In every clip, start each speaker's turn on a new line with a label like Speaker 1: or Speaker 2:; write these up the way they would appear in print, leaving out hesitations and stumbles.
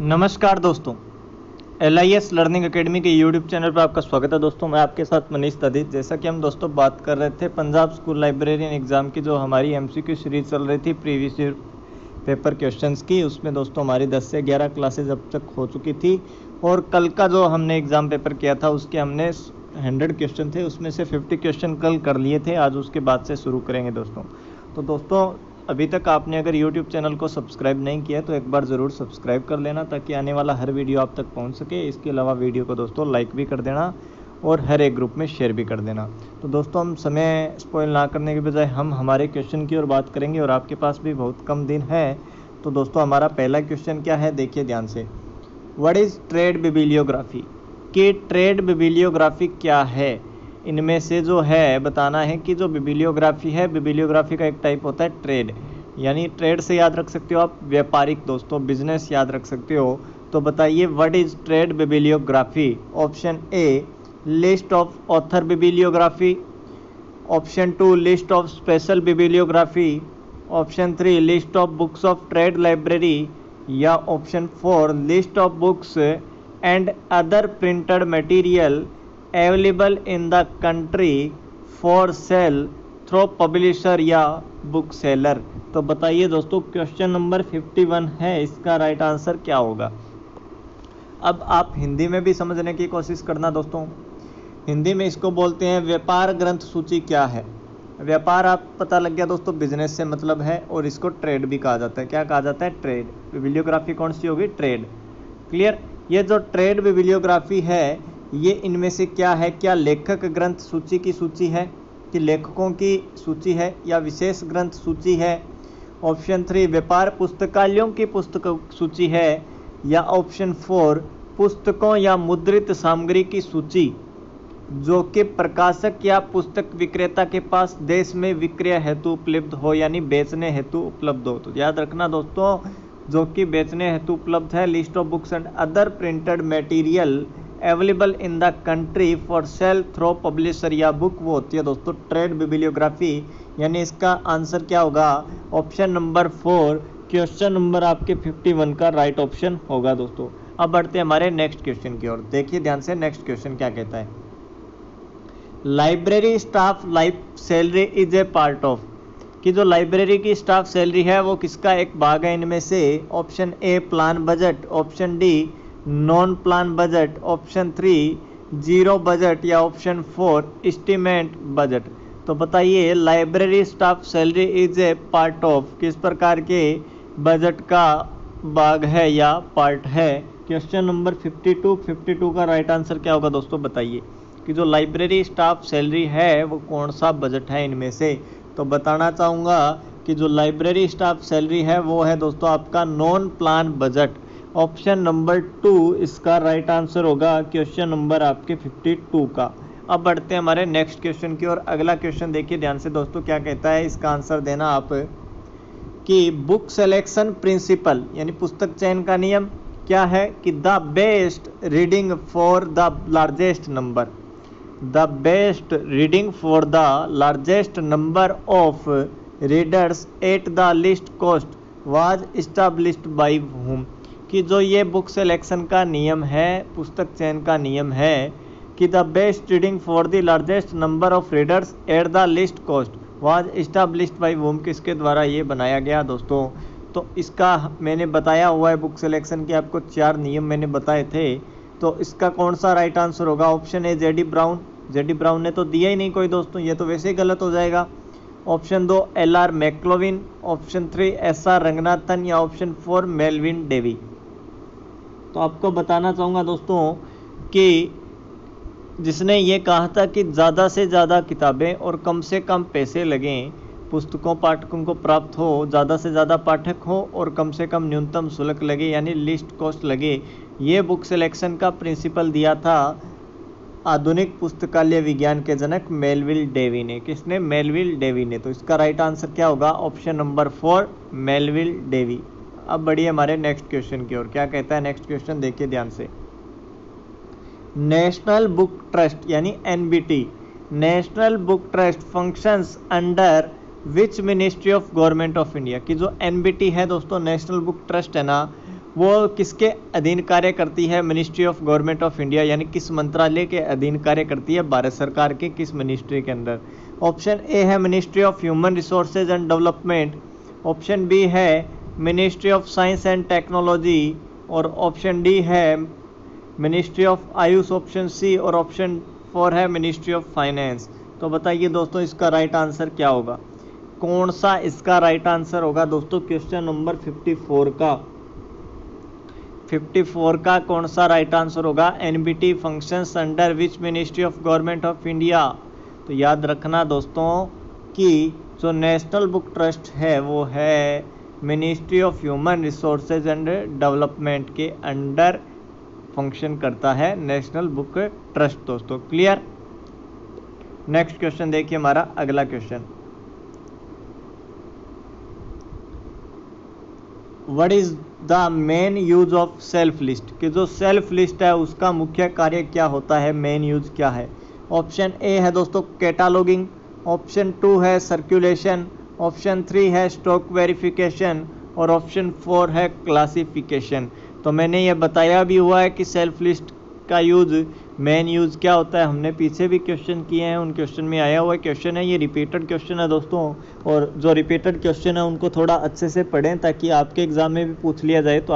Speaker 1: नमस्कार दोस्तों, LIS learning academy के यूट्यूब चैनल पर आपका स्वागत है। दोस्तों मैं आपके साथ मनीष दधी। जैसा कि हम दोस्तों बात कर रहे थे पंजाब स्कूल लाइब्रेरियन एग्ज़ाम की जो हमारी MCQ सीरीज चल रही थी प्रीवियस ईयर पेपर क्वेश्चंस की, उसमें दोस्तों हमारी 10 से 11 क्लासेज अब तक हो चुकी थी और कल का जो हमने एग्ज़ाम पेपर किया था उसके हमने 100 क्वेश्चन थे, उसमें से 50 क्वेश्चन कल कर लिए थे। आज उसके बाद से शुरू करेंगे दोस्तों। तो दोस्तों अभी तक आपने अगर YouTube चैनल को सब्सक्राइब नहीं किया तो एक बार ज़रूर सब्सक्राइब कर लेना ताकि आने वाला हर वीडियो आप तक पहुंच सके। इसके अलावा वीडियो को दोस्तों लाइक भी कर देना और हर एक ग्रुप में शेयर भी कर देना। तो दोस्तों हम समय स्पॉइल ना करने के बजाय हम हमारे क्वेश्चन की ओर बात करेंगे और आपके पास भी बहुत कम दिन है। तो दोस्तों हमारा पहला क्वेश्चन क्या है, देखिए ध्यान से। What is trade bibliography? कि ट्रेड बिबिलियोग्राफी क्या है? इनमें से जो है बताना है कि जो बिबिलियोग्राफी है, बिबिलियोग्राफी का एक टाइप होता है ट्रेड, यानी ट्रेड से याद रख सकते हो आप व्यापारिक दोस्तों, बिजनेस याद रख सकते हो। तो बताइए what is trade bibliography? Option A list of author bibliography, option 2 list of special bibliography, option 3 list of books of trade library, या option 4 list of books and other printed material available in the country for sale through publisher या book seller. तो बताइए दोस्तों question number 51 है, इसका right answer क्या होगा? अब आप हिंदी में भी समझने की कोशिश करना दोस्तों। हिंदी में इसको बोलते हैं व्यापार ग्रंथ सूची। क्या है व्यापार? आप पता लग गया दोस्तों, बिजनेस से मतलब है और इसको ट्रेड भी कहा जाता है। क्या कहा जाता है? ट्रेड। बिबिलियोग्राफी कौन सी होगी? ट्रेड। क्लियर? ये जो ट्रेड बिबिलियोग्राफी है ये इनमें से क्या है? क्या लेखक ग्रंथ सूची की सूची है कि लेखकों की सूची है या विशेष ग्रंथ सूची है? ऑप्शन 3 व्यापार पुस्तकालयों की पुस्तक सूची है, या ऑप्शन 4 पुस्तकों या मुद्रित सामग्री की सूची जो कि प्रकाशक या पुस्तक विक्रेता के पास देश में विक्रय हेतु उपलब्ध हो, यानी बेचने हेतु उपलब्ध हो। तो याद रखना दोस्तों, जो कि बेचने हेतु उपलब्ध है। List of books and other printed material available in the country for sale through publisher या बुक, वो होती है दोस्तों ट्रेड बिबिलियोग्राफी। यानी इसका आंसर क्या होगा? ऑप्शन नंबर 4 क्वेश्चन नंबर आपके 51 का राइट ऑप्शन होगा दोस्तों। अब बढ़ते हैं हमारे नेक्स्ट क्वेश्चन की ओर। देखिए ध्यान से, नेक्स्ट क्वेश्चन क्या कहता है। Library staff life salary is a part of, कि जो लाइब्रेरी की स्टाफ सैलरी है वो किसका एक भाग है इनमें से? Option A plan budget, option D non plan budget, option 3 zero budget, या ऑप्शन 4 एस्टिमेट बजट। तो बताइए library staff salary is a part of किस प्रकार के बजट का भाग है या पार्ट है? क्वेश्चन नंबर 52 का राइट आंसर क्या होगा दोस्तों? बताइए कि जो लाइब्रेरी स्टाफ सैलरी है वो कौन सा बजट है इनमें से? तो बताना चाहूँगा कि जो लाइब्रेरी स्टाफ सैलरी है वो है दोस्तों आपका non plan budget. Option number 2 इसका राइट आंसर होगा क्वेश्चन नंबर आपके 52 का। अब बढ़ते हैं हमारे नेक्स्ट क्वेश्चन की और अगला क्वेश्चन देखिए ध्यान से दोस्तों क्या कहता है, इसका आंसर देना आप। कि बुक सिलेक्शन प्रिंसिपल यानी पुस्तक चयन का नियम क्या है? कि the best reading for the largest number, the best reading for the largest number of readers at the list cost was established bye whom? कि जो ये बुक सिलेक्शन का नियम है, पुस्तक चयन का नियम है कि the best reading for the largest number of readers at the list cost was established bye whom, किसके द्वारा ये बनाया गया दोस्तों? तो इसका मैंने बताया हुआ है बुक सिलेक्शन के, आपको 4 नियम मैंने बताए थे। तो इसका कौन सा राइट आंसर होगा? Option A JD brown, JD brown ने तो दिया ही नहीं कोई दोस्तों, ये तो वैसे ही गलत हो जाएगा। ऑप्शन 2 LR मैक्लोविन, ऑप्शन 3 SR रंगनाथन, या ऑप्शन 4 मेलविन डेवी। तो आपको बताना चाहूँगा दोस्तों कि जिसने ये कहा था कि ज़्यादा से ज़्यादा किताबें और कम से कम पैसे लगें, पुस्तकों पाठकों को प्राप्त हो, ज़्यादा से ज़्यादा पाठक हो और कम से कम न्यूनतम शुल्क लगे यानी लिस्ट कॉस्ट लगे, ये बुक सिलेक्शन का प्रिंसिपल दिया था आधुनिक पुस्तकालय विज्ञान के जनक मेलविल डेवी ने। किसने? मेलविल डेवी ने। तो इसका राइट आंसर क्या होगा? Option number 4 Melvil Dewey. अब बढ़िए हमारे नेक्स्ट क्वेश्चन की ओर। क्या कहता है नेक्स्ट क्वेश्चन, देखिए ध्यान से। नेशनल बुक ट्रस्ट यानी NBT, national book trust functions under which ministry of government of India? की जो NBT है दोस्तों, नेशनल बुक ट्रस्ट है ना, वो किसके अधीन कार्य करती है? Ministry of government of India, यानी किस मंत्रालय के अधीन कार्य करती है? भारत सरकार के किस मिनिस्ट्री के अंदर? ऑप्शन ए है ministry of human resources and development, option B है ministry of science and technology, और ऑप्शन डी है ministry of AYUSH, option C, और ऑप्शन 4 है मिनिस्ट्री ऑफ फाइनेंस। तो बताइए दोस्तों इसका राइट आंसर क्या होगा? कौन सा इसका राइट आंसर होगा दोस्तों? क्वेश्चन नंबर 54 का कौन सा राइट आंसर होगा? NBT functions under which ministry of government of India? तो याद रखना दोस्तों कि जो नेशनल बुक ट्रस्ट है वो है ministry of human resources and development के अंडर फंक्शन करता है नेशनल बुक ट्रस्ट दोस्तों। क्लियर? नेक्स्ट क्वेश्चन देखिए, हमारा अगला question, what is the main use of self list? कि जो सेल्फ लिस्ट है उसका मुख्य कार्य क्या होता है? मेन यूज क्या है? ऑप्शन ए है दोस्तों कैटालॉगिंग, ऑप्शन 2 है सर्कुलेशन, ऑप्शन 3 है स्टॉक वेरिफिकेशन, और ऑप्शन 4 है क्लासिफिकेशन। तो मैंने ये बताया भी हुआ है कि सेल्फ लिस्ट का यूज, मेन यूज क्या होता है, हमने पीछे भी क्वेश्चन किए हैं, उन क्वेश्चन में आया हुआ क्वेश्चन है, ये रिपीटेड क्वेश्चन है दोस्तों। और जो रिपीटेड क्वेश्चन है उनको थोड़ा अच्छे से पढ़ें ताकि आपके एग्जाम में भी पूछ लिया जाए तो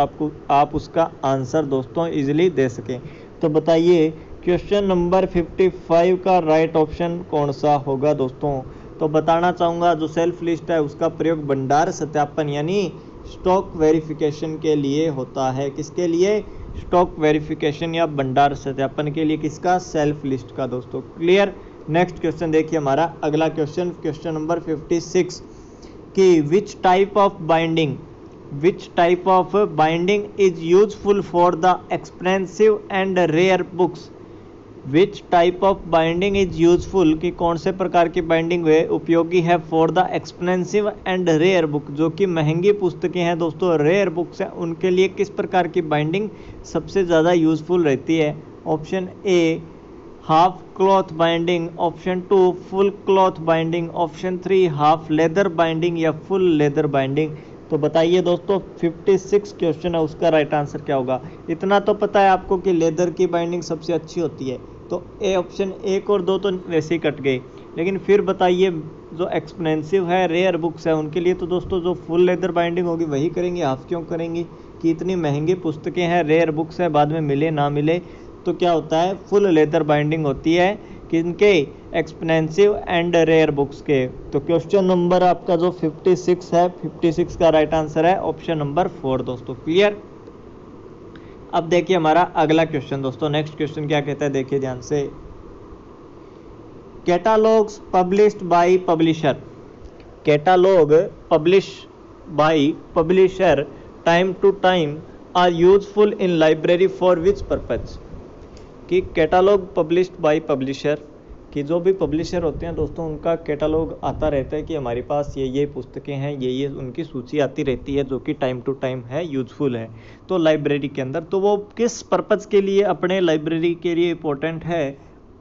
Speaker 1: आप उसका आंसर दोस्तों इजीली दे सकें। तो बताइए क्वेश्चन नंबर 55 का राइट ऑप्शन कौन सा होगा दोस्तों? तो बताना चाहूँगा जो सेल्फ लिस्ट है उसका प्रयोग भंडार सत्यापन यानी स्टॉक वेरिफिकेशन के लिए होता है। किसके लिए? स्टॉक वेरिफिकेशन या भंडार सत्यापन के लिए। किसका? सेल्फ लिस्ट का दोस्तों। क्लियर? नेक्स्ट क्वेश्चन देखिए, हमारा अगला क्वेश्चन, क्वेश्चन नंबर 56 कि which type of binding is useful for the expensive and rare books? Which type of binding is useful, कि कौन से प्रकार की बाइंडिंग वे उपयोगी है for the expensive and rare book, जो कि महंगी पुस्तकें हैं दोस्तों, रेयर बुक्स हैं, उनके लिए किस प्रकार की बाइंडिंग सबसे ज़्यादा यूजफुल रहती है? ऑप्शन ए half cloth binding, option 2 full cloth binding, option 3 half leather binding या फुल लेदर बाइंडिंग। तो बताइए दोस्तों 56 क्वेश्चन है उसका राइट आंसर क्या होगा? इतना तो पता है आपको कि लेदर की बाइंडिंग सबसे अच्छी होती है, तो ए ऑप्शन 1 और 2 तो वैसे ही कट गए। लेकिन फिर बताइए जो एक्सपेंसिव है, रेयर बुक्स है, उनके लिए तो दोस्तों जो फुल लेदर बाइंडिंग होगी वही करेंगे, हाफ क्यों करेंगे? कि इतनी महंगी पुस्तकें हैं, रेयर बुक्स है, बाद में मिले ना मिले, तो क्या होता है फुल लेदर बाइंडिंग होती है किनके? एक्सपेंसिव एंड रेयर बुक्स के। तो क्वेश्चन नंबर आपका जो 56 है, 56 का राइट आंसर है ऑप्शन नंबर 4 दोस्तों। क्लियर? अब देखिए हमारा अगला क्वेश्चन दोस्तों, नेक्स्ट क्वेश्चन क्या कहता है देखिए ध्यान से, catalogues published by publisher, catalogue publish by publisher time to time are useful in library for which purpose? कि कैटालॉग पब्लिश्ड बाय पब्लिशर, कि जो भी पब्लिशर होते हैं दोस्तों उनका कैटालॉग आता रहता है कि हमारे पास ये पुस्तकें हैं, ये उनकी सूची आती रहती है जो कि टाइम टू टाइम है, यूजफुल है तो लाइब्रेरी के अंदर, तो वो किस पर्पज़ के लिए अपने लाइब्रेरी के लिए इंपॉर्टेंट है?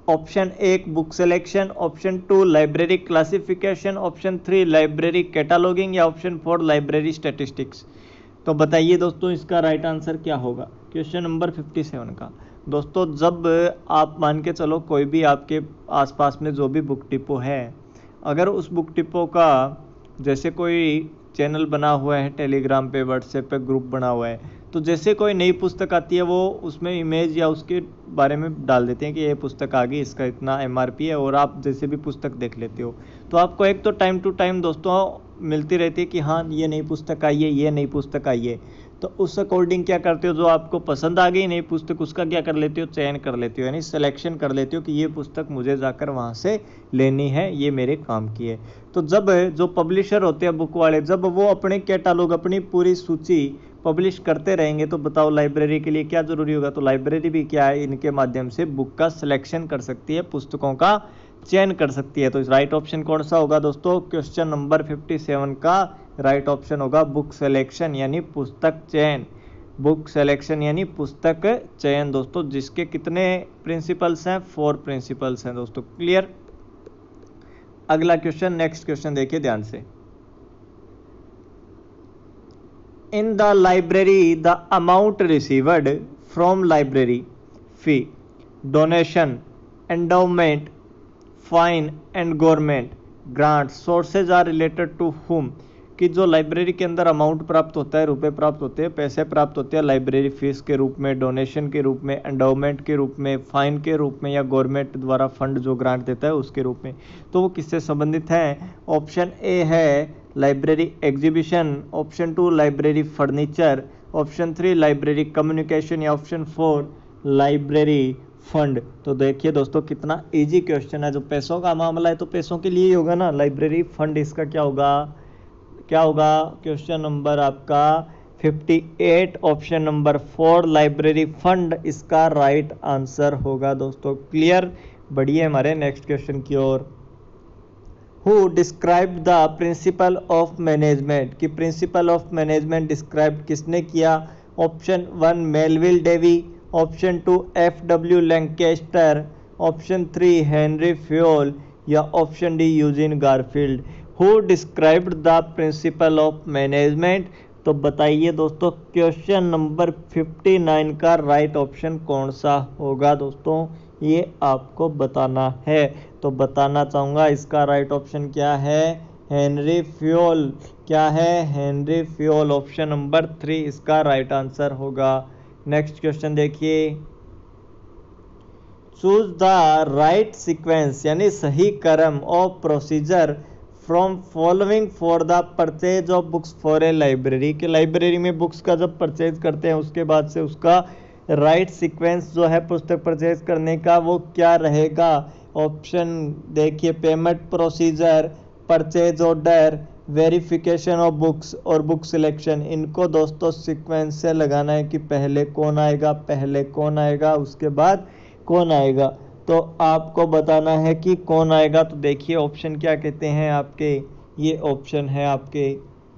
Speaker 1: Option 1 book selection, option 2 library classification, option 3 library cataloguing या ऑप्शन 4 लाइब्रेरी स्टैटिस्टिक्स। तो बताइए दोस्तों इसका राइट आंसर क्या होगा क्वेश्चन नंबर 57 का? दोस्तों जब आप मान के चलो कोई भी आपके आसपास में जो भी बुक डिपो है, अगर उस बुक डिपो का जैसे कोई चैनल बना हुआ है, टेलीग्राम पे, व्हाट्सएप पे ग्रुप बना हुआ है, तो जैसे कोई नई पुस्तक आती है वो उसमें इमेज या उसके बारे में डाल देते हैं कि ये पुस्तक आ गई, इसका इतना MRP है, और आप जैसे भी पुस्तक देख लेते हो तो आपको एक तो टाइम टू टाइम दोस्तों मिलती रहती है कि हाँ ये नई पुस्तक आई है, ये नई पुस्तक आई है, तो उस अकॉर्डिंग क्या करते हो, जो आपको पसंद आ गई नई पुस्तक उसका क्या कर लेते हो, चयन कर लेते हो, यानी सिलेक्शन कर लेते हो कि ये पुस्तक मुझे जाकर वहाँ से लेनी है, ये मेरे काम की है। तो जब जो पब्लिशर होते हैं बुक वाले, जब वो अपने कैटालॉग, अपनी पूरी सूची पब्लिश करते रहेंगे तो बताओ लाइब्रेरी के लिए क्या ज़रूरी होगा? तो लाइब्रेरी भी क्या है, इनके माध्यम से बुक का सिलेक्शन कर सकती है, पुस्तकों का चयन कर सकती है। तो इस राइट ऑप्शन कौन सा होगा दोस्तों? क्वेश्चन नंबर 57 का राइट ऑप्शन होगा बुक सिलेक्शन यानी पुस्तक चयन, बुक सिलेक्शन यानी पुस्तक चयन दोस्तों, जिसके कितने प्रिंसिपल्स हैं? 4 प्रिंसिपल्स हैं दोस्तों। क्लियर? अगला क्वेश्चन, नेक्स्ट क्वेश्चन देखिए ध्यान से, in the library the amount received from library fee, donation, endowment, fine and government grant sources are related to whom, कि जो लाइब्रेरी के अंदर अमाउंट प्राप्त होता है, रुपए प्राप्त होते हैं, पैसे प्राप्त होते हैं लाइब्रेरी फीस के रूप में, डोनेशन के रूप में, एंडोमेंट के रूप में, फाइन के रूप में, या गवर्नमेंट द्वारा फंड जो ग्रांट देता है उसके रूप में, तो वो किससे संबंधित है? ऑप्शन ए है library exhibition, option 2 library furniture, option 3 library communication, या ऑप्शन 4 लाइब्रेरी फंड। तो देखिए दोस्तों कितना इजी क्वेश्चन है, जो पैसों का मामला है तो पैसों के लिए ही होगा ना, लाइब्रेरी फंड इसका क्या होगा? क्या होगा? क्वेश्चन नंबर आपका 58 ऑप्शन नंबर 4 लाइब्रेरी फंड इसका राइट आंसर होगा दोस्तों। क्लियर? बढ़िए हमारे नेक्स्ट क्वेश्चन की ओर। Who describe the principle of management, कि प्रिंसिपल ऑफ मैनेजमेंट डिस्क्राइब किसने किया? Option 1 Melvil Dewey, option 2 F.W. Lancaster, option 3 Henry Fayol, या option D Eugene Garfield. Who described the principle of management, तो बताइए दोस्तों question number 59 का right option कौन सा होगा दोस्तों, ये आपको बताना है। तो बताना चाहूँगा इसका राइट ऑप्शन क्या है? Henry Fayol. क्या है? Henry Fayol. ऑप्शन नंबर 3 इसका राइट आंसर होगा। नेक्स्ट क्वेश्चन देखिए। चूज द राइट सीक्वेंस, यानी सही क्रम of procedure from following for the purchase of books for a library, कि लाइब्रेरी में बुक्स का जब परचेज करते हैं उसके बाद से उसका राइट सीक्वेंस जो है पुस्तक परचेज करने का वो क्या रहेगा? ऑप्शन देखिए, payment procedure, purchase order, verification of books और बुक सिलेक्शन। इनको दोस्तों सीक्वेंस से लगाना है कि पहले कौन आएगा, पहले कौन आएगा, उसके बाद कौन आएगा। तो आपको बताना है कि कौन आएगा। तो देखिए ऑप्शन क्या कहते हैं आपके, ये ऑप्शन है आपके,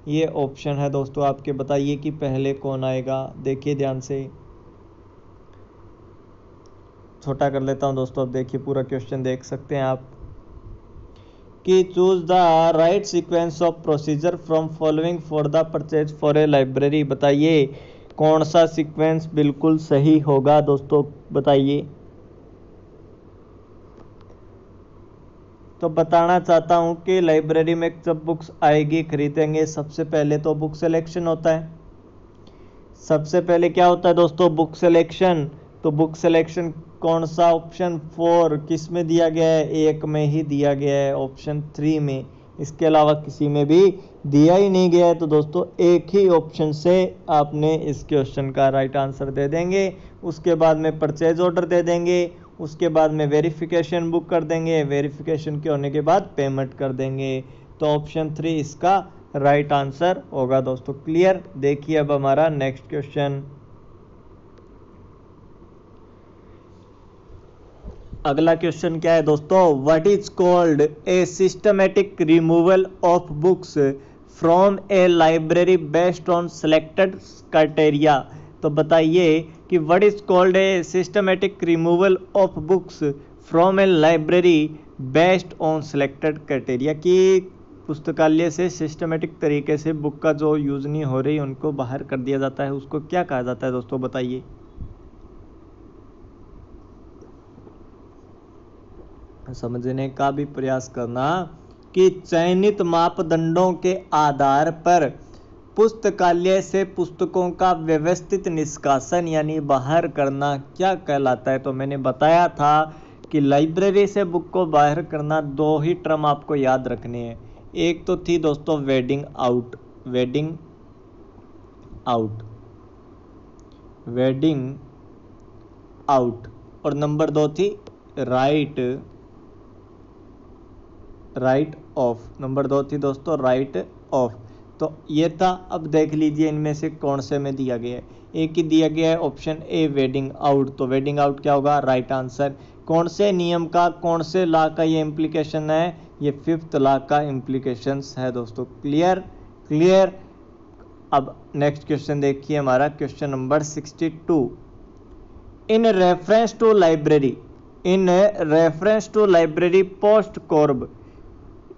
Speaker 1: ये ऑप्शन है दोस्तों आपके। बताइए कि पहले कौन आएगा। देखिए ध्यान से, छोटा कर लेता हूं दोस्तों, अब देखिए पूरा क्वेश्चन देख सकते हैं आप, कि choose the right sequence of procedure from following for the purchase for a library. बताइए कौन सा सीक्वेंस बिल्कुल सही होगा दोस्तों, बताइए। तो बताना चाहता हूं कि लाइब्रेरी में जब बुक्स आएगी खरीदेंगे, सबसे पहले तो बुक सिलेक्शन होता है। सबसे पहले क्या होता है दोस्तों? Book selection. तो बुक सिलेक्शन कौन सा? ऑप्शन 4 किस में दिया गया है? एक में ही दिया गया है, ऑप्शन 3 में। इसके अलावा किसी में भी दिया ही नहीं गया है। तो दोस्तों एक ही ऑप्शन से आपने इस क्वेश्चन का राइट आंसर दे देंगे। उसके बाद में परचेज ऑर्डर दे देंगे, उसके बाद में वेरिफिकेशन बुक कर देंगे, वेरिफिकेशन के होने के बाद पेमेंट कर देंगे। तो ऑप्शन 3 इसका राइट आंसर होगा दोस्तों। क्लियर? देखिए अब हमारा नेक्स्ट क्वेश्चन। अगला क्वेश्चन क्या है दोस्तों? What is called a systematic removal of books from A library based on selected criteria. तो बताइए कि what is called a systematic removal of books from A library based on selected criteria, कि पुस्तकालय से systematic तरीके से book का जो यूज नहीं हो रही उनको बाहर कर दिया जाता है, उसको क्या कहा जाता है दोस्तों, बताइए। समझने का भी प्रयास करना कि चयनित मापदंडों के आधार पर पुस्तकालय से पुस्तकों का व्यवस्थित निष्कासन यानी बाहर करना क्या कहलाता है। तो मैंने बताया था कि लाइब्रेरी से बुक को बाहर करना, दो ही टर्म आपको याद रखने हैं। एक तो थी दोस्तों wedding out, wedding out, wedding out, और नंबर 2 थी राइट ऑफ, नंबर 2 थी दोस्तों राइट ऑफ। तो ये था। अब देख लीजिए इनमें से कौन से में दिया गया है। एक ही दिया गया है ऑप्शन ए वेडिंग आउट। तो वेडिंग आउट क्या होगा? Right answer. कौन से नियम का, कौन से लॉ का ये इम्प्लीकेशन है? ये 5th लॉ का इम्प्लीकेशंस है दोस्तों। क्लियर? क्लियर। अब नेक्स्ट क्वेश्चन देखिए हमारा, question number 62। In reference to library, in reference to library POSDCORB,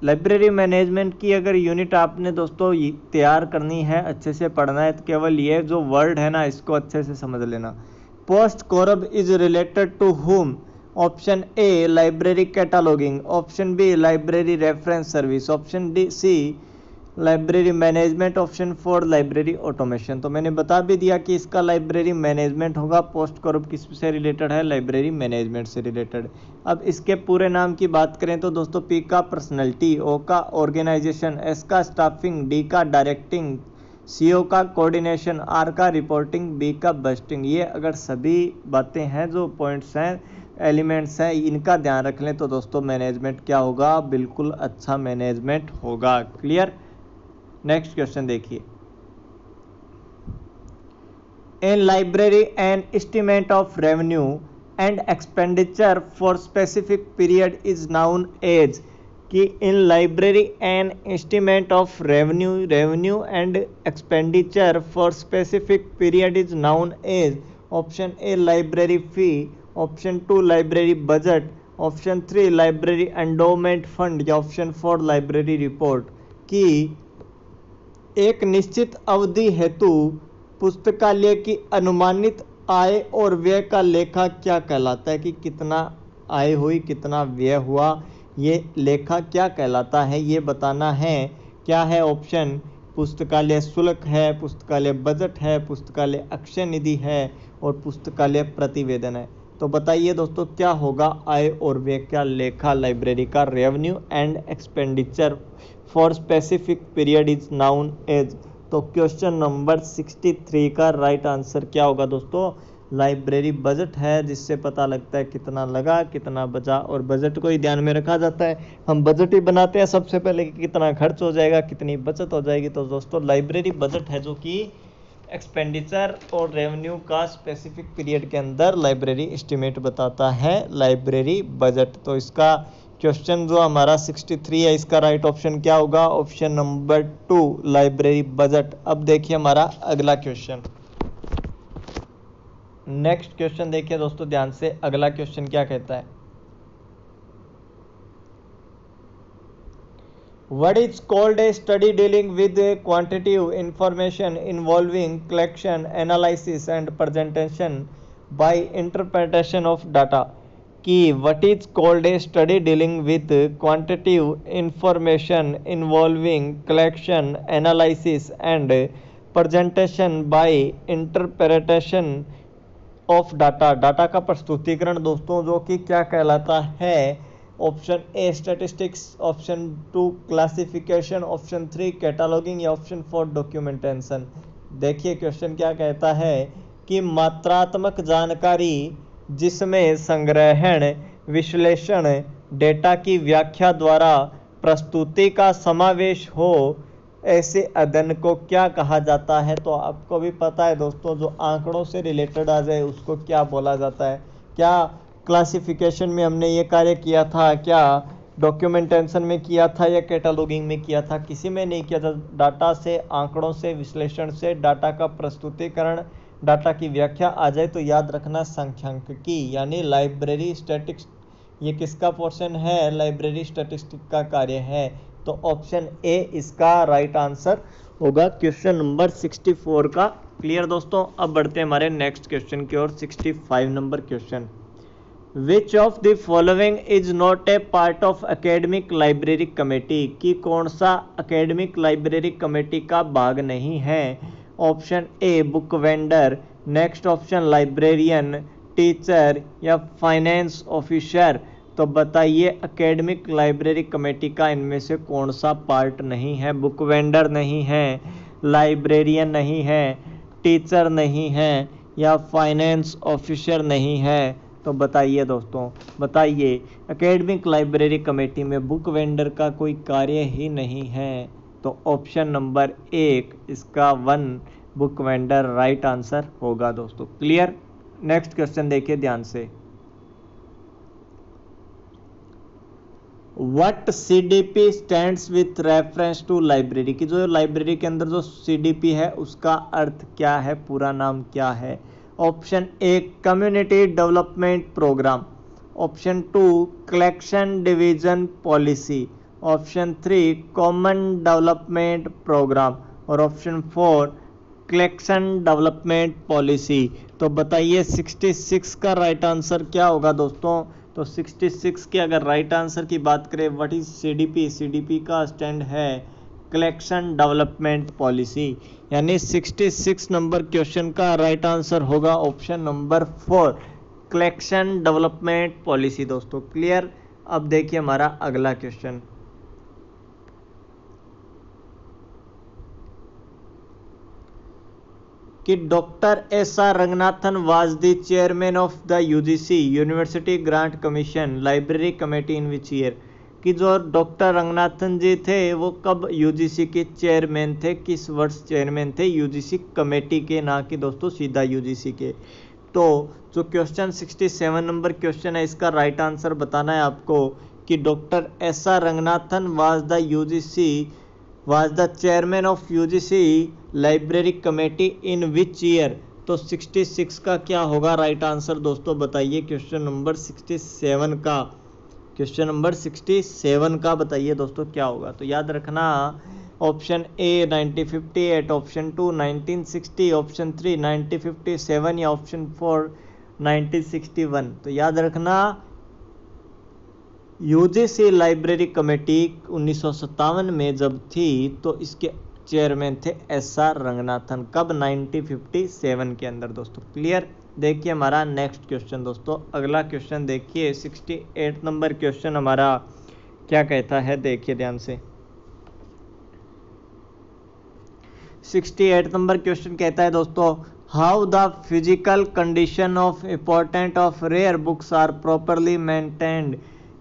Speaker 1: library management की अगर यूनिट आपने दोस्तों तैयार करनी है, अच्छे से पढ़ना है, तो केवल ये जो वर्ड है ना इसको अच्छे से समझ लेना। POSDCORB is related to whom? Option A library cataloguing, option B library reference service, option D C library management, option 4 library automation. तो मैंने बता भी दिया कि इसका लाइब्रेरी मैनेजमेंट होगा। पोस्ट कोरब किस से रिलेटेड है? लाइब्रेरी मैनेजमेंट से रिलेटेड। अब इसके पूरे नाम की बात करें तो दोस्तों पी का पर्सनैलिटी, ओ का ऑर्गेनाइजेशन, एस का स्टाफिंग, डी का डायरेक्टिंग, सी ओ का कोऑर्डिनेशन, आर का रिपोर्टिंग, बी का बस्टिंग। ये अगर सभी बातें हैं, जो पॉइंट्स हैं, एलिमेंट्स हैं, इनका ध्यान रख लें तो दोस्तों मैनेजमेंट क्या होगा? बिल्कुल अच्छा मैनेजमेंट होगा। क्लियर? नेक्स्ट क्वेश्चन देखिए। In library an estimate of revenue and expenditure for specific period is known as? कि in library an estimate of revenue and expenditure for specific period is known as? Option A library fee, option 2 library budget, option 3 library endowment fund, या option 4 library report. कि एक निश्चित अवधि हेतु पुस्तकालय की अनुमानित आय और व्यय का लेखा क्या कहलाता है? कि कितना आय हुई, कितना व्यय हुआ, ये लेखा क्या कहलाता है, ये बताना है। क्या है ऑप्शन? पुस्तकालय शुल्क है, पुस्तकालय बजट है, पुस्तकालय अक्षय निधि है और पुस्तकालय प्रतिवेदन है। तो बताइए दोस्तों क्या होगा आय और व्यय का लेखा लाइब्रेरी का? Revenue and expenditure for specific period is known as. तो क्वेश्चन नंबर 63 का राइट आंसर क्या होगा दोस्तों? लाइब्रेरी बजट है, जिससे पता लगता है कितना लगा, कितना बचा, और बजट को ही ध्यान में रखा जाता है। हम बजट ही बनाते हैं सबसे पहले कि कितना खर्च हो जाएगा, कितनी बचत हो जाएगी। तो दोस्तों लाइब्रेरी बजट है जो कि एक्सपेंडिचर और रेवेन्यू का स्पेसिफिक पीरियड के अंदर लाइब्रेरी एस्टिमेट बताता है, लाइब्रेरी बजट। तो इसका क्वेश्चन जो हमारा 63 है, इसका राइट ऑप्शन क्या होगा? Option number 2 library budget. अब देखिए हमारा अगला क्वेश्चन। नेक्स्ट क्वेश्चन देखिए दोस्तों ध्यान से, अगला क्वेश्चन क्या कहता है? What is called a study dealing with quantitative information involving collection, analysis and presentation by interpretation of data? कि what is called a study dealing with quantitative information involving collection, analysis and presentation by interpretation of data? Data का प्रस्तुतिकरण दोस्तों जो कि क्या कहलाता है? Option ए statistics, option 2 classification, option 3 कैटालॉगिंग, या ऑप्शन 4 डॉक्यूमेंटेशन। देखिए क्वेश्चन क्या कहता है कि मात्रात्मक जानकारी जिसमें संग्रहण, विश्लेषण, डेटा की व्याख्या द्वारा प्रस्तुति का समावेश हो, ऐसे अध्ययन को क्या कहा जाता है? तो आपको भी पता है दोस्तों, जो आंकड़ों से रिलेटेड आ जाए उसको क्या बोला जाता है? क्या क्लासिफिकेशन में हमने ये कार्य किया था, क्या डॉक्यूमेंटेशन में किया था, या कैटालॉगिंग में किया था? किसी में नहीं किया था। डाटा से, आंकड़ों से, विश्लेषण से डाटा का प्रस्तुतिकरण, डाटा की व्याख्या आ जाए तो याद रखना सांख्यिकी यानी लाइब्रेरी स्टैटिस्टिक्स। ये किसका पोर्शन है? लाइब्रेरी स्टैटिस्टिक्स का कार्य है। तो ऑप्शन ए इसका राइट आंसर होगा क्वेश्चन नंबर 64 का। क्लियर दोस्तों? अब बढ़ते हैं हमारे नेक्स्ट क्वेश्चन की ओर, 65 number question. Which of the following is not a part of academic library committee? कि कौन सा academic library committee का भाग नहीं है? Option a book vendor, next option librarian, teacher या फाइनेंस ऑफिसर। तो बताइए एकेडमिक लाइब्रेरी कमेटी का इनमें से कौन सा पार्ट नहीं है? बुक वेंडर नहीं है, लाइब्रेरियन नहीं है, टीचर नहीं है, या फाइनेंस ऑफिसर नहीं है। तो बताइए दोस्तों, बताइए एकेडमिक लाइब्रेरी कमेटी में बुक वेंडर का कोई कार्य ही नहीं है। तो ऑप्शन नंबर 1 इसका 1 बुक वेंडर राइट आंसर होगा दोस्तों। क्लियर? नेक्स्ट क्वेश्चन देखिए ध्यान से। What CDP stands with reference to library? की जो लाइब्रेरी के अंदर जो CDP है उसका अर्थ क्या है, पूरा नाम क्या है? Option A community development programme, option 2 collection division policy, option 3 common development programme और ऑप्शन 4 कलेक्शन डेवलपमेंट पॉलिसी। तो बताइए 66 का राइट आंसर क्या होगा दोस्तों। तो 66 के अगर राइट आंसर की बात करें, व्हाट इज सीडीपी, सीडीपी का स्टैंड है कलेक्शन डेवलपमेंट पॉलिसी, यानी 66 नंबर क्वेश्चन का राइट आंसर होगा option number 4 collection development policy. दोस्तों क्लियर। अब देखिए हमारा अगला क्वेश्चन, कि doctor S R Ranganathan was the chairman of the UGC university grant commission library committee in which year. कि जो डॉक्टर रंगनाथन जी थे वो कब यूजीसी के चेयरमैन थे, किस वर्ष चेयरमैन थे यूजीसी कमेटी के, ना कि दोस्तों सीधा यूजीसी के। तो जो क्वेश्चन 67 नंबर क्वेश्चन है, इसका राइट आंसर बताना है आपको कि doctor S R Ranganathan was the chairman of UGC library committee in which year. तो 66 का क्या होगा राइट आंसर दोस्तों, बताइए क्वेश्चन नंबर 67 का, क्वेश्चन नंबर 67 का बताइए दोस्तों क्या होगा। तो याद रखना ऑप्शन ए 1958, ऑप्शन 2 1960, ऑप्शन 3 1957 या ऑप्शन 4 1961। तो याद रखना यूजीसी लाइब्रेरी कमेटी 1957 में जब थी तो इसके चेयरमैन थे एस आर रंगनाथन, कब 1957 के अंदर दोस्तों। क्लियर। देखिए हमारा नेक्स्ट क्वेश्चन दोस्तों, अगला क्वेश्चन देखिए 68 नंबर क्वेश्चन हमारा क्या कहता है, देखिए ध्यान से। 68 नंबर क्वेश्चन कहता है दोस्तों, how the physical condition of important of rare books are properly maintained.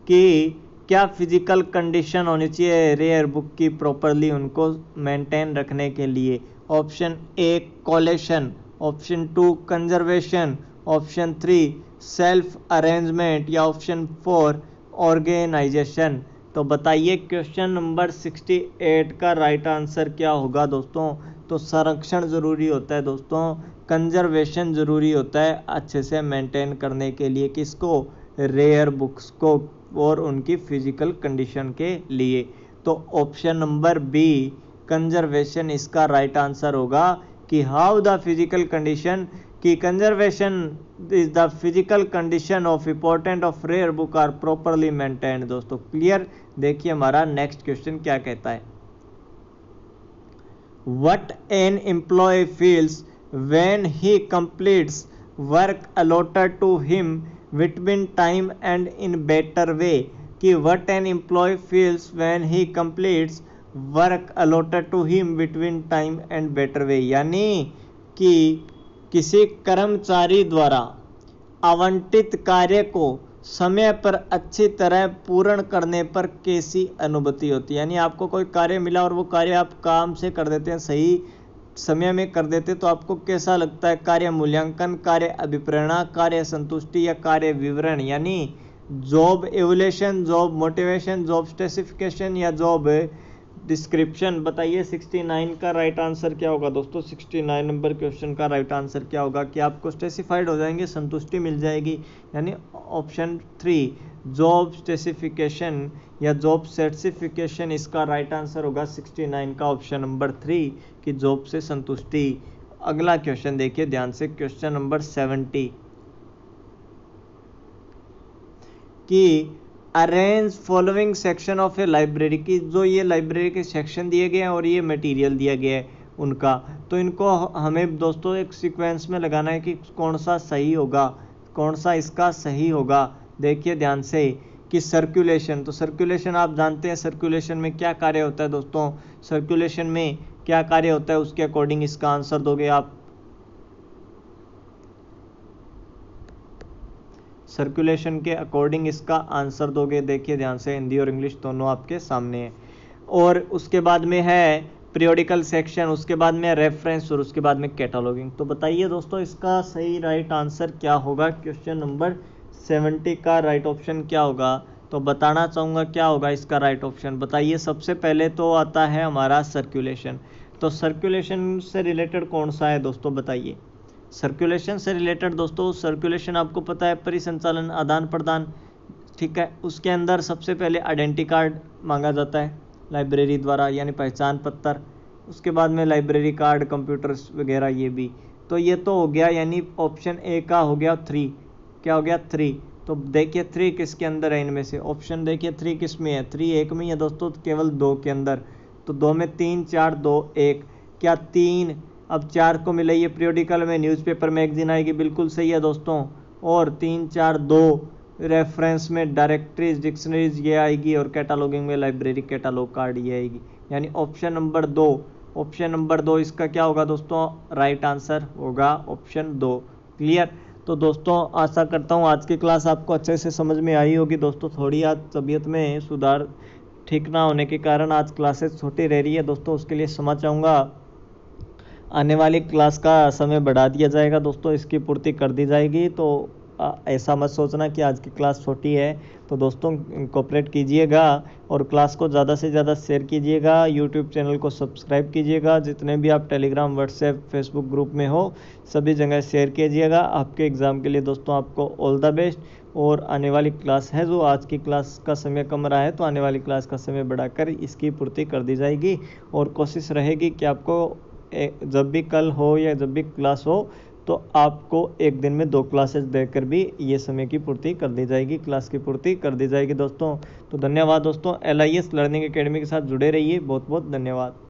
Speaker 1: कि क्या फिजिकल कंडीशन होनी चाहिए रेयर बुक की प्रॉपरली उनको मेंटेन रखने के लिए। Option A collation, option 2 conservation, option 3 self arrangement या ऑप्शन 4 ऑर्गेनाइजेशन। तो बताइए क्वेश्चन नंबर 68 का राइट आंसर क्या होगा दोस्तों। तो संरक्षण ज़रूरी होता है दोस्तों, कंजर्वेशन ज़रूरी होता है अच्छे से मेंटेन करने के लिए, किसको, रेयर बुक्स को और उनकी फिजिकल कंडीशन के लिए। तो ऑप्शन नंबर बी कंजर्वेशन इसका राइट आंसर होगा कि हाउ द फिजिकल कंडीशन, कि conservation is the physical condition of important of rare book are properly maintained. दोस्तों क्लियर। देखिए हमारा नेक्स्ट क्वेश्चन क्या कहता है, what an employee feels when he completes work allotted to him between time and in better way। कि what an employee feels when he completes work allotted to him between time and better way। यानी कि किसी कर्मचारी द्वारा आवंटित कार्य को समय पर अच्छी तरह पूर्ण करने पर कैसी अनुभूति होती है। यानी आपको कोई कार्य मिला और वो कार्य आप काम से कर देते हैं, सही समय में कर देते, तो आपको कैसा लगता है। कार्य मूल्यांकन, कार्य अभिप्रेरणा, कार्य संतुष्टि या कार्य विवरण। यानी job evolution, job motivation, job specification या जॉब डिस्क्रिप्शन। बताइए 69 का राइट आंसर क्या होगा दोस्तों। 69 नंबर क्वेश्चन का राइट आंसर क्या होगा कि आपको स्पेसिफाइड हो जाएंगे, संतुष्टि मिल जाएगी। यानी ऑप्शन 3 जॉब स्पेसिफिकेशन या जॉब सर्टिफिकेशन इसका राइट आंसर होगा 69 का ऑप्शन नंबर 3 कि जॉब से संतुष्टि। अगला क्वेश्चन देखिए ध्यान से, क्वेश्चन नंबर 70 कि arrange following section of A library. की जो ये लाइब्रेरी के सेक्शन दिए गए हैं और ये मटेरियल दिया गया है उनका, तो इनको हमें दोस्तों एक सीक्वेंस में लगाना है कि कौन सा सही होगा, कौन सा इसका सही होगा। देखिए ध्यान से कि सर्कुलेशन, तो सर्कुलेशन आप जानते हैं सर्कुलेशन में क्या कार्य होता है दोस्तों। सर्कुलेशन में क्या कार्य होता है उसके अकॉर्डिंग इसका आंसर दोगे आप। सर्कुलेशन के अकॉर्डिंग इसका आंसर दोगे। देखिए ध्यान से, हिंदी और इंग्लिश दोनों आपके सामने है। और उसके बाद में है पीरियोडिकल सेक्शन, उसके बाद में रेफरेंस और उसके बाद में कैटलॉगिंग। तो बताइए दोस्तों इसका सही राइट आंसर क्या होगा। क्वेश्चन नंबर 70 का राइट ऑप्शन क्या होगा, तो बताना चाहूँगा क्या होगा इसका राइट ऑप्शन। बताइए सबसे पहले तो आता है हमारा सर्कुलेशन। तो सर्कुलेशन से रिलेटेड कौन सा है दोस्तों, बताइए। सर्कुलेशन से रिलेटेड दोस्तों, सर्कुलेशन आपको पता है परिसंचालन, आदान प्रदान, ठीक है। उसके अंदर सबसे पहले आइडेंटिटी कार्ड मांगा जाता है लाइब्रेरी द्वारा, यानी पहचान पत्र। उसके बाद में लाइब्रेरी कार्ड, कंप्यूटर्स वगैरह ये भी। तो ये तो हो गया, यानी ऑप्शन ए का हो गया 3। क्या हो गया 3। तो देखिए 3 किसके अंदर है इनमें से, ऑप्शन देखिए 3 किस में है, 3 एक में है दोस्तों, तो केवल 2 के अंदर। तो 2 में 3, 4, 2, 1। क्या 3, अब 4 को मिले ये पीरियोडिकल में, न्यूज़पेपर मैगजीन आएगी, बिल्कुल सही है दोस्तों। और 3, 4, 2 रेफरेंस में डायरेक्टरीज, डिक्शनरीज ये आएगी, और कैटालॉगिंग में लाइब्रेरी कैटालॉग कार्ड ये आएगी, यानी ऑप्शन नंबर 2। ऑप्शन नंबर 2 इसका क्या होगा दोस्तों, राइट आंसर होगा ऑप्शन 2। क्लियर। तो दोस्तों आशा करता हूँ आज की क्लास आपको अच्छे से समझ में आई होगी। दोस्तों थोड़ी आज तबीयत में सुधार ठीक ना होने के कारण आज क्लासेस छोटी रह रही है दोस्तों, उसके लिए क्षमा चाहूँगा। आने वाली क्लास का समय बढ़ा दिया जाएगा दोस्तों, इसकी पूर्ति कर दी जाएगी। तो ऐसा मत सोचना कि आज की क्लास छोटी है। तो दोस्तों कोऑपरेट कीजिएगा और क्लास को ज़्यादा से ज़्यादा शेयर कीजिएगा, यूट्यूब चैनल को सब्सक्राइब कीजिएगा, जितने भी आप टेलीग्राम, व्हाट्सएप, फेसबुक ग्रुप में हो सभी जगह शेयर कीजिएगा। आपके एग्ज़ाम के लिए दोस्तों आपको ऑल द बेस्ट। और आने वाली क्लास है, जो आज की क्लास का समय कम रहा है, तो आने वाली क्लास का समय बढ़ाकर इसकी पूर्ति कर दी जाएगी। और कोशिश रहेगी कि आपको जब भी कल हो या जब भी क्लास हो, तो आपको एक दिन में 2 क्लासेस देकर भी ये समय की पूर्ति कर दी जाएगी, क्लास की पूर्ति कर दी जाएगी दोस्तों। तो धन्यवाद दोस्तों, LIS लर्निंग एकेडमी के साथ जुड़े रहिए। बहुत बहुत धन्यवाद।